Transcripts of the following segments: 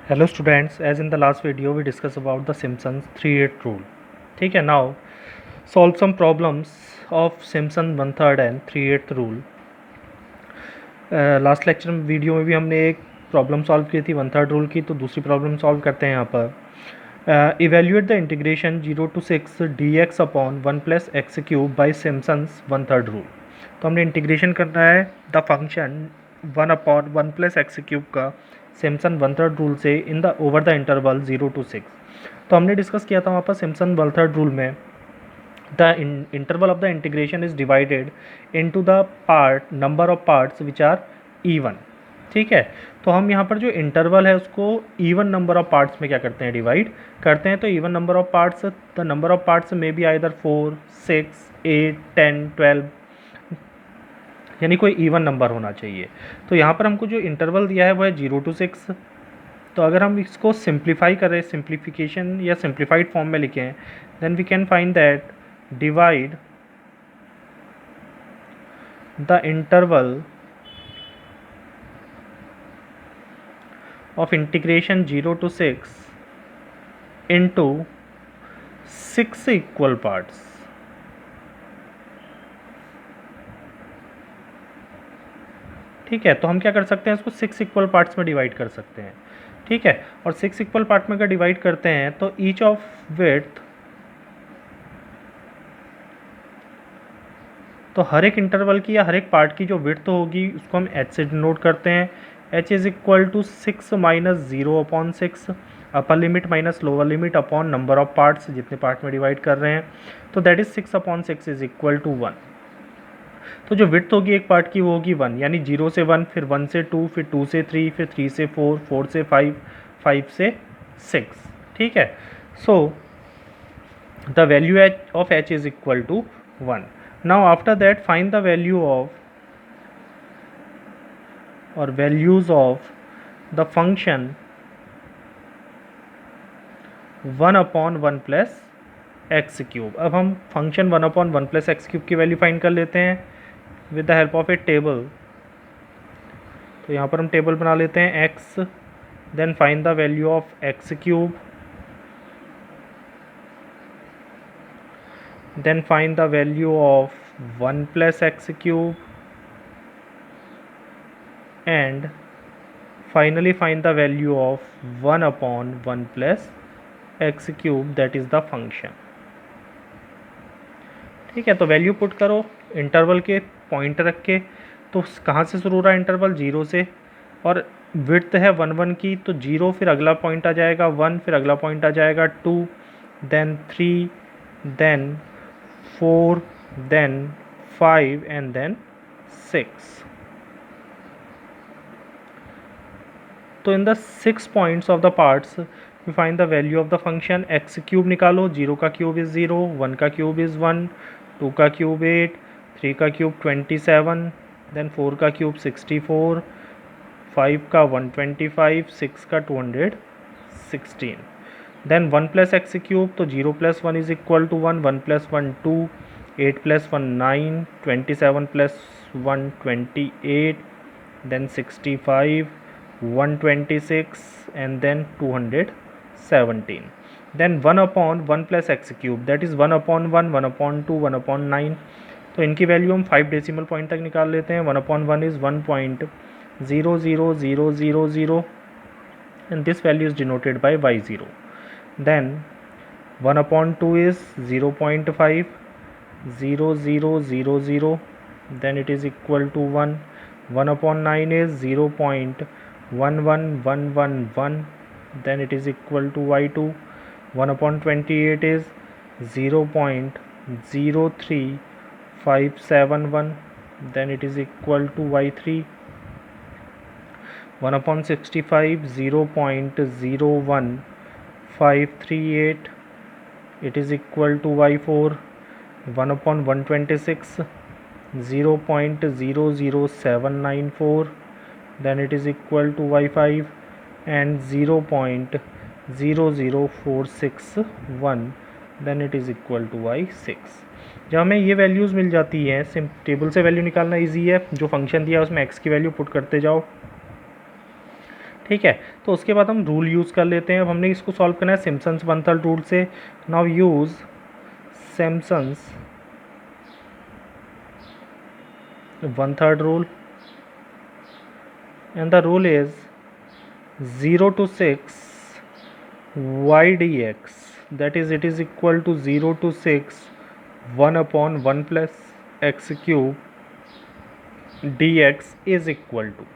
Hello students, as in the last video we discussed about the Simpson's 3/8 rule. ठीक है, now solve some problems of Simpson 1/3 and 3/8 rule. Last lecture में video में भी हमने एक problem solve की थी 1/3 रूल की, तो दूसरी प्रॉब्लम सॉल्व करते हैं यहाँ पर. Evaluate the integration 0 to 6 dx upon 1 plus x cube by Simpson's 1/3 rule. तो हमने इंटीग्रेशन करना है the function 1 upon 1 plus x cube का सिम्पसन 1/3 रूल से in the over the interval 0 to 6. तो हमने डिस्कस किया था वहाँ पर सिम्पसन 1/3 रूल में the interval of the integration is divided into the number of parts which are even. ठीक है, तो हम यहाँ पर जो इंटरवल है उसको इवन नंबर ऑफ पार्ट्स में क्या करते हैं, डिवाइड करते हैं. तो even number of parts, the number of parts में भी आइदर 4, 6, 8, 10, 12, यानी कोई इवन नंबर होना चाहिए. तो यहाँ पर हमको जो इंटरवल दिया है वो है 0 to 6. तो अगर हम इसको सिंप्लीफाई करें, सिंप्लीफिकेशन या सिंप्लीफाइड फॉर्म में लिखें, then we can find that divide the interval of integration 0 to 6 into 6 equal parts. ठीक है, तो हम क्या कर सकते हैं, इसको 6 इक्वल पार्ट्स में डिवाइड कर सकते हैं. ठीक है, और 6 इक्वल पार्ट में अगर डिवाइड करते हैं तो ईच ऑफ विड्थ, तो हर एक इंटरवल की या हर एक पार्ट की जो विड्थ होगी उसको हम h से डिनोट करते हैं. h is equal to 6 minus 0 upon 6, upper limit minus lower limit upon number of parts, जितने पार्ट में डिवाइड कर रहे हैं. तो that is 6 upon 6 is equal to 1. तो जो विड्थ होगी एक पार्ट की वो होगी 1, यानी 0 से 1, फिर 1 से 2, फिर 2 से 3, फिर 3 से 4, 4 से 5, 5 से 6. ठीक है, so the value of h is equal to 1. Now after that find the value of or values of the function 1 upon 1 plus x cube. अब हम function 1 upon 1 plus x cube की वैल्यू फाइंड कर लेते हैं with the help of a table. तो यहाँ पर हम टेबल बना लेते हैं x, then find the value of x cube, then find the value of 1 plus x cube, and finally find the value of 1 upon 1 plus x cube, that is the function. ठीक है, तो value put करो interval के point रख के. तो कहाँ से शुरू हो रहा है इंटरवल, 0 से, और विड्थ है 1 1 की, तो 0, फिर अगला पॉइंट आ जाएगा 1, फिर अगला पॉइंट आ जाएगा 2, then 3, then 4, then 5, and then 6. तो in the 6 points of the parts we find the value of the function. x cube निकालो, 0 का क्यूब इज़ 0, 1 का क्यूब इज़ 1, 2 का क्यूब 8, 3 का क्यूब 27, then 4 का क्यूब 64, 5 का 125, 6 का 216. देन 1 प्लस एक्स क्यूब, तो 0 plus 1 is equal to 1, 1 plus 1 2, 8 plus 1 9, 27 plus 1 28, then 65, 126, and then 217. Then 1 upon 1 plus x cube, that is 1 upon 1, 1 upon 2, 1 upon 9. तो इनकी value हम 5 decimal point तक निकाल लेते हैं. 1 upon 1 is 1.00000, and this value is denoted by y0. Then 1 upon 2 is 0.5, 0000, then it is equal to 1. 1 upon 9 is 0.11111, then it is equal to y2. 1 upon 28 is 0.03571, then it is equal to y3. 1 upon 65, 0.01538, it is equal to y4. 1 upon 126, 0.00794, then it is equal to y5, and 0.00461, then it is equal to y6. जब हमें ये values मिल जाती हैं, table से value निकालना easy है. जो function दिया है उसमें x की वैल्यू पुट करते जाओ. ठीक है। तो उसके बाद हम रूल यूज़ कर लेते हैं। अब हमने इसको सॉल्व करना है सिम्पसन्स वन थर्ड रूल से। Now use Simpson's one third rule and the rule is 0 to 6 y dx, that is it is equal to 0 to 6 1 upon 1 plus x cube dx is equal to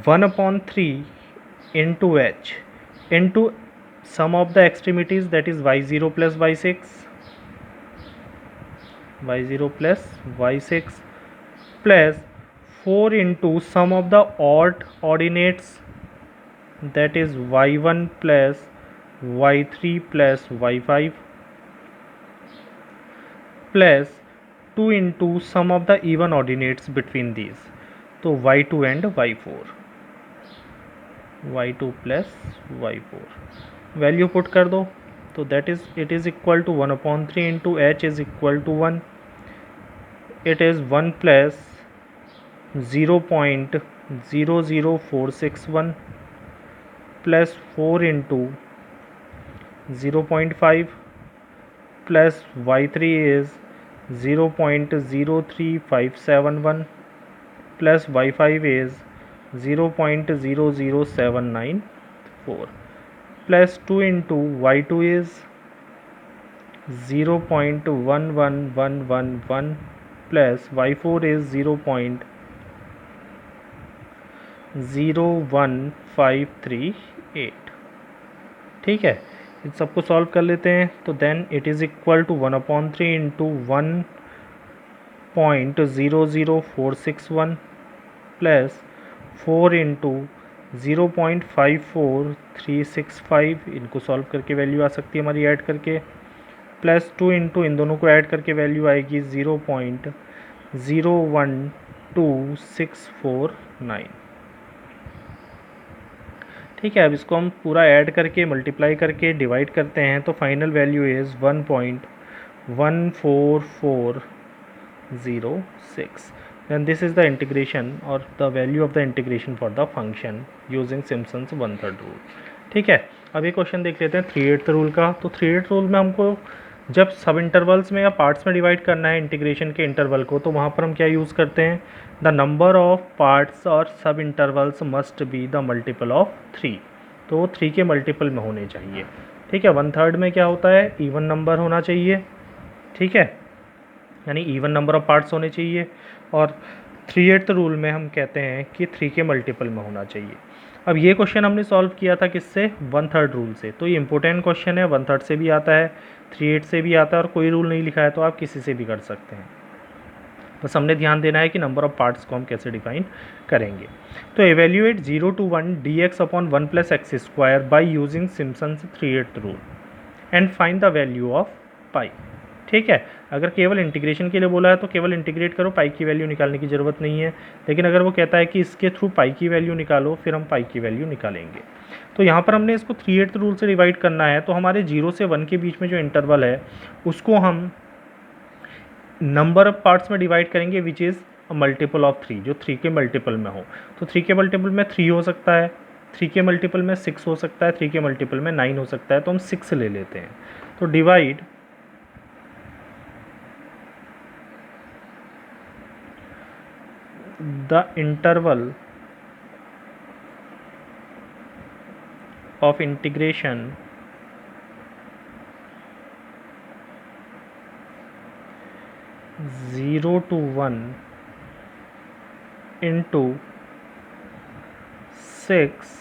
1 upon 3 into h into sum of the extremities, that is y0 plus y6 plus y6 plus 4 into sum of the odd ordinates, that is y1 plus y3 plus y5 plus 2 into sum of the even ordinates between these, तो y2 and y4 y2 plus y4 value put कर दो, तो that is it is equal to 1/3 into h is equal to 1, it is 1 plus 0.00461 plus 4 into 0.5 plus y3 is 0.03571 plus y5 is 0.00794 plus 2 into y2 is 0.11111 plus y4 is 0.01538। ठीक है, इन सबको solve कर लेते हैं। तो then it is equal to 1/3 into 1.00461 plus 4 into 0.54365, इनको solve करके value आ सकती है हमारी ऐड करके, प्लस 2 इंटू इन दोनों को ऐड करके वैल्यू आएगी 0.012649। ठीक है, अब इसको हम पूरा ऐड करके मल्टीप्लाई करके डिवाइड करते हैं, तो final value is 1.14406। then this is the integration or the value of the integration for the function using Simpson's one third rule. ठीक है, अब ये क्वेश्चन देख लेते हैं 3/8 रूल का। तो 3/8 रूल में हमको जब सब इंटरवल्स में या पार्ट्स में डिवाइड करना है इंटीग्रेशन के इंटरवल को, तो वहाँ पर हम क्या यूज़ करते हैं, द नंबर ऑफ पार्ट्स और सब intervals must be the multiple of 3। तो वो 3 के मल्टीपल में होने चाहिए। ठीक है, 1/3 में क्या होता है, इवन नंबर होना चाहिए। ठीक है, यानी इवन नंबर ऑफ पार्ट्स होने चाहिए। और 3/8 रूल में हम कहते हैं कि 3 के मल्टीपल में होना चाहिए। अब ये क्वेश्चन हमने सॉल्व किया था किससे, 1/3 रूल से। तो ये इंपॉर्टेंट क्वेश्चन है, 1/3 से भी आता है, 3/8 से भी आता है, और कोई रूल नहीं लिखा है तो आप किसी से भी कर सकते हैं। बस हमने ध्यान देना है कि नंबर ऑफ पार्ट्स को हम कैसे डिफाइन करेंगे। तो evaluate 0 to 1 dx upon 1 plus x square by using Simpson's 3/8 rule and find the value of pi. ठीक है, अगर केवल इंटीग्रेशन के लिए बोला है तो केवल इंटीग्रेट करो, पाई की वैल्यू निकालने की ज़रूरत नहीं है। लेकिन अगर वो कहता है कि इसके थ्रू पाई की वैल्यू निकालो, फिर हम पाई की वैल्यू निकालेंगे। तो यहाँ पर हमने इसको 3/8 रूल से डिवाइड करना है। तो हमारे 0 से 1 के बीच में जो इंटरवल है उसको हम नंबर ऑफ पार्ट्स में डिवाइड करेंगे which is a multiple of 3, जो 3 के मल्टीपल में हो। तो 3 के मल्टीपल में 3 हो सकता है, 3 के मल्टीपल में 6 हो सकता है, 3 के मल्टीपल में 9 हो सकता है। तो हम 6 ले लेते हैं। तो divide the interval of integration zero to 1 into 6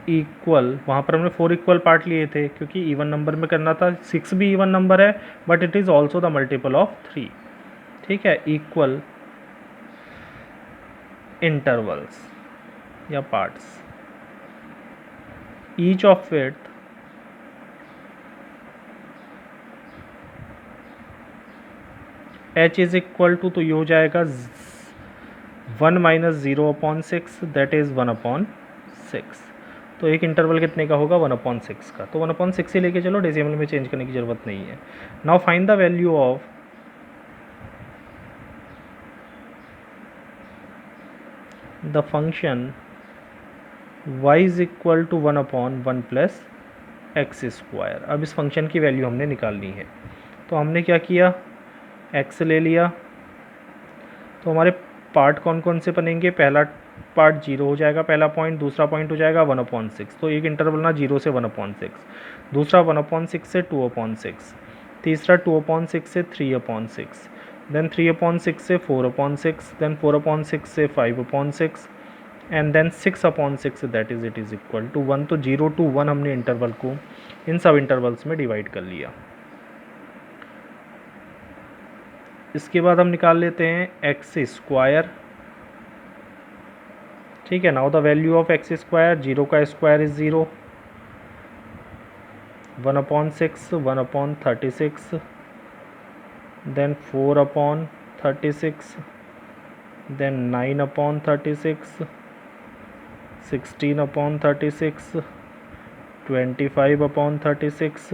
equal, वहाँ पर हमने 4 इक्वल पार्ट लिए थे क्योंकि इवन नंबर में करना था। 6 भी इवन नंबर है but it is also the multiple of 3। ठीक है, इक्वल इंटरवल्स या parts, each of it h is equal to, तो ये हो जाएगा 1 माइनस 0/6, दैट इज़ 1/6। तो एक इंटरवल कितने का होगा, 1/6 का। तो 1/6 ही लेके चलो, डेसिमल में चेंज करने की ज़रूरत नहीं है। Now find the value of the function y is equal to 1/1 plus x square. अब इस फंक्शन की वैल्यू हमने निकालनी है, तो हमने क्या किया, x ले लिया। तो हमारे पार्ट कौन कौन से बनेंगे, पहला पार्ट 0 हो जाएगा, पहला पॉइंट, दूसरा पॉइंट हो जाएगा 1/6, तो एक इंटरवल ना 0 से 1/6, दूसरा 1/6 से 2/6, तीसरा 2/6 से 3/6, देन 3/6 से 4/6, देन 4/6 से 5/6 and then 6/6, that is it is equal to 1। तो 0 to 1 हमने इंटरवल को इन सब इंटरवल्स में डिवाइड कर लिया। इसके बाद हम निकाल लेते हैं एक्स स्क्वायर। ठीक है, now the value of x square, 0 का square is 0, 1/6, 1/36, then 4/36, then 9/36, 16/36, 25/36,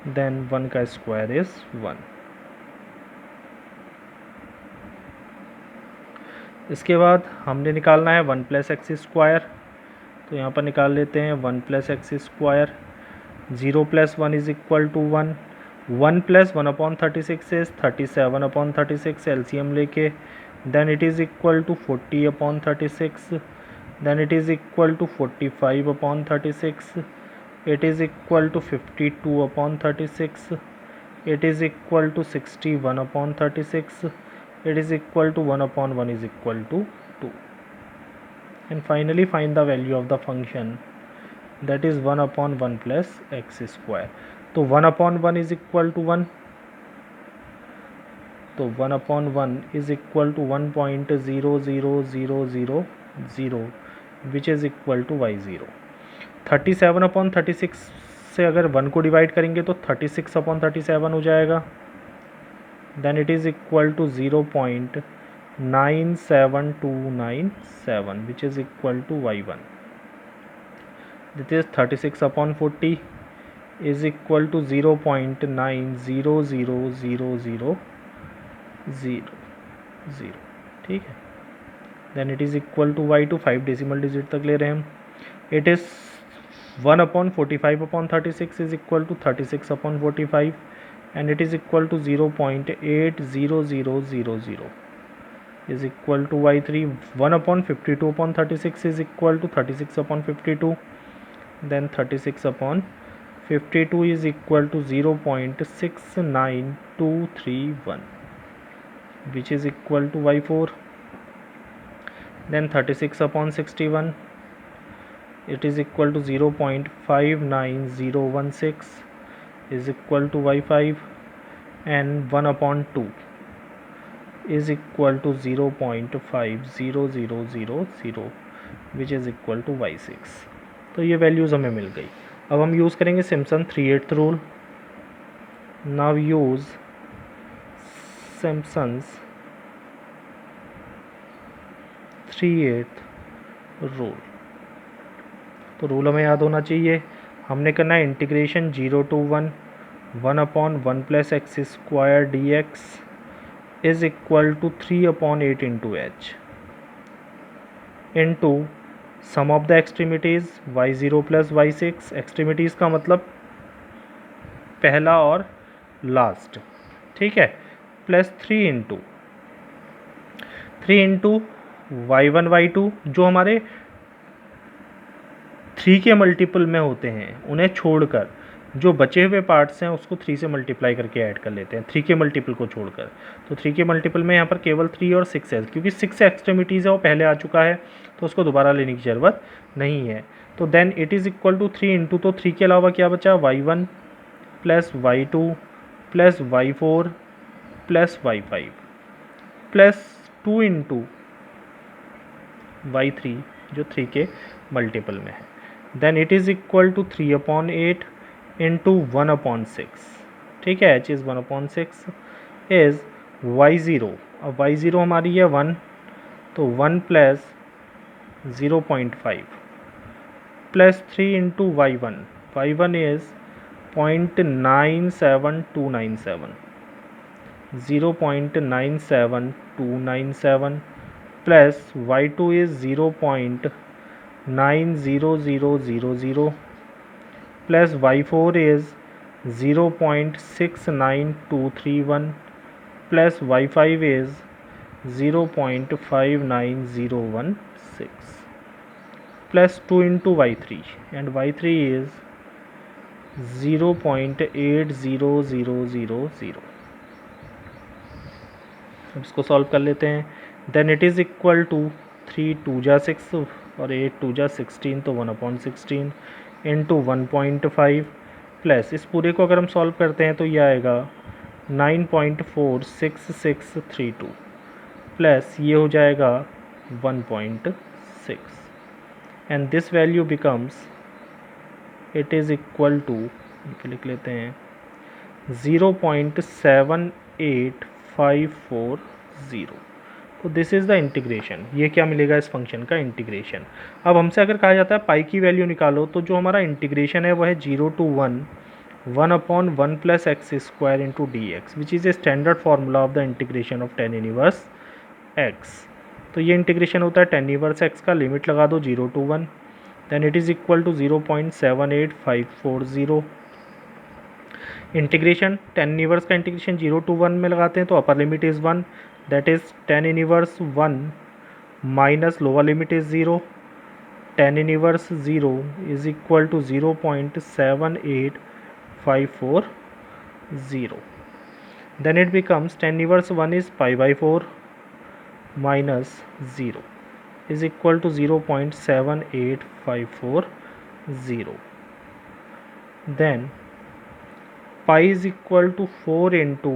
then 1 का स्क्वायर इज 1। इसके बाद हमने निकालना है 1 प्लस एक्स स्क्वायर, तो यहाँ पर निकाल लेते हैं 1 plus x square. 0 plus 1 is equal to 1, 1 plus 1/36 is 37/36, LCM लेके, then it is equal to 40/36, then it is equal to 45/36, it is equal to 52/36, it is equal to 61/36, it is equal to 1/1 is equal to 2, and finally find the value of the function, that is 1/1 plus x square। तो 1/1 is equal to 1, तो 1/1 is equal to 1.00000 which is equal to y0। 37/36 से अगर 1 को divide करेंगे तो 36/37 हो जाएगा, then it is equal to 0.97297 which is equal to y1। that is 36/40 is equal to 0.9000000। ठीक है, then it is equal to y2, 5 decimal digit तक ले रहे हैं हम। it is 1/45/36 is equal to 36/45 and it is equal to 0.80000 is equal to y3। 1/52/36 is equal to 36/52, then 36/52 is equal to 0.69231 which is equal to y4, then 36/61 it is equal to 0.59016 is equal to y5, and 1/2 is equal to 0.50000 which is equal to y6। तो ये values हमें मिल गई। अब हम use करेंगे Simpson 3/8 rule. Now use Simpson's 3/8 rule. तो rule हमें याद होना चाहिए, हमने करना है integration 0 to 1 1/1 plus x square d x is equal to 3/8 into h into sum of the extremities y0 plus y6, extremities का मतलब पहला और लास्ट, ठीक है, प्लस 3 इंटू y1 y2, जो हमारे 3 के मल्टीपल में होते हैं उन्हें छोड़कर जो बचे हुए पार्ट्स हैं उसको 3 से मल्टीप्लाई करके ऐड कर लेते हैं, 3 के मल्टीपल को छोड़कर। तो 3 के मल्टीपल में यहाँ पर केवल 3 और 6 है, क्योंकि 6 एक्सट्रीमिटीज़ है वो पहले आ चुका है तो उसको दोबारा लेने की ज़रूरत नहीं है। तो then it is equal to 3 into, तो 3 के अलावा क्या बचा, y1 plus y2 plus y4 plus y5 plus 2 into y3 जो 3 के मल्टीपल में है। Then it is equal to 3/8 into 1/6, ठीक है, एच इज़ 1/6 इज़ y0। अब y0 हमारी है 1, तो 1 plus 0.5 plus 3 into y1, y1 is 0.97297, 0.97297 plus y2 is 0.90000 plus y4 is 0.69231 plus y5 is 0.59016 plus 2 into y3 and y3 is 0.80000. अब इसको solve कर लेते हैं. Then it is equal to 3 2 जा 6 और 8 2 जा 16 तो 1/16 इंटू 1.5 प्लस इस पूरे को अगर हम सॉल्व करते हैं तो ये आएगा 9.46632 प्लस ये हो जाएगा 1.6 and this value becomes it is equal to लिख लेते हैं 0.78540. तो दिस इज़ द इंटीग्रेशन. ये क्या मिलेगा इस फंक्शन का इंटीग्रेशन. अब हमसे अगर कहा जाता है पाई की वैल्यू निकालो तो जो हमारा इंटीग्रेशन है वो है 0 to 1 plus x square into dx which is a standard formula of the integration of tan inverse x. तो ये इंटीग्रेशन होता है tan इनवर्स x का. लिमिट लगा दो 0 to 1 then it is equal to 0.78540. Integration tan inverse का integration 0 to 1 में लगाते हैं तो upper limit is 1 that is tan inverse 1 minus lower limit is 0. tan inverse 0 is equal to 0.78540. then it becomes tan inverse 1 is pi by 4 minus 0 is equal to 0.78540. then pi is equal to 4 into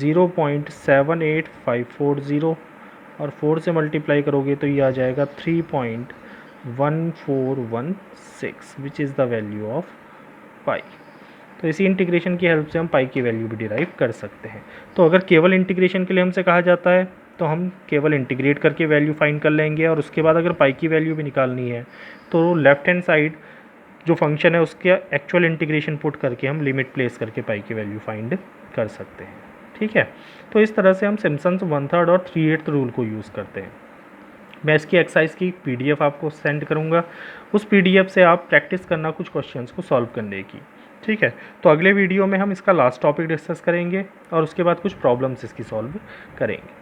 0.78540 और 4 से multiply करोगे तो ये आ जाएगा 3.1416 which is the value of pi. तो इसी integration की हेल्प से हम पाई की वैल्यू भी डिराइव कर सकते हैं. तो अगर केवल इंटीग्रेशन के लिए हमसे कहा जाता है तो हम केवल इंटीग्रेट करके वैल्यू फाइंड कर लेंगे और उसके बाद अगर पाई की वैल्यू भी निकालनी है तो लेफ्ट हैंड साइड जो फंक्शन है उसके एक्चुअल इंटीग्रेशन पुट करके हम लिमिट प्लेस करके पाई की वैल्यू फाइंड कर सकते हैं. ठीक है. तो इस तरह से हम सिम्पसन्स 1/3 और 3/8 रूल को यूज़ करते हैं. मैं इसकी एक्सरसाइज की PDF आपको सेंड करूँगा. उस PDF से आप प्रैक्टिस करना कुछ क्वेश्चंस को सॉल्व करने की. ठीक है. तो अगले वीडियो में हम इसका लास्ट टॉपिक डिस्कस करेंगे और उसके बाद कुछ प्रॉब्लम्स इसकी सॉल्व करेंगे.